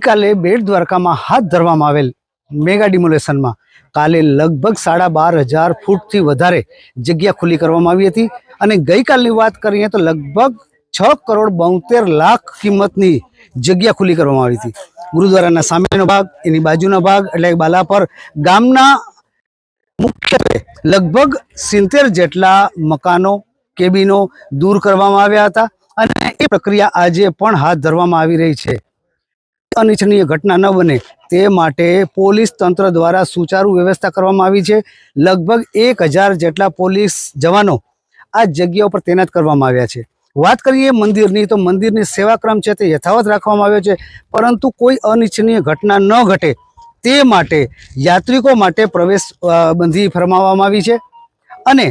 ગઈકાલે બેટ દ્વારકામાં હાથ ધરવામાં આવેલ મેગા ડિમોલેશનમાં કાલે લગભગ 12,500 ફૂટથી વધારે જગ્યા ખુલ્લી કરવામાં આવી હતી અને ગઈકાલની વાત કરીએ તો લગભગ 6,72,00,000 કિંમતની જગ્યા ખુલ્લી કરવામાં આવી હતી। ગુરુદ્વારાના સામેનો ભાગ, એની બાજુનો ભાગ એટલે બાલાપર ગામના મુખ્યત્વે લગભગ 70 જેટલા મકાનો, કેબિનો દૂર કરવામાં આવ્યા હતા અને એ પ્રક્રિયા આજે પણ હાથ ધરવામાં આવી રહી છે। અનિચ્છનીય ઘટના ન બને તે માટે પોલીસ તંત્ર દ્વારા સુચારુ વ્યવસ્થા કરવામાં આવી છે। લગભગ 1,000 જેટલા પોલીસ જવાનો આ જગ્યા પર તૈનાત કરવામાં આવ્યા છે। વાત કરીએ મંદિરની તો મંદિરની સેવાક્રમ છે તે યથાવત રાખવામાં આવ્યો છે, પરંતુ કોઈ અનિચ્છનીય ઘટના ન ઘટે તે માટે યાત્રિકો માટે પ્રવેશ બંધી ફરમાવવામાં આવી છે અને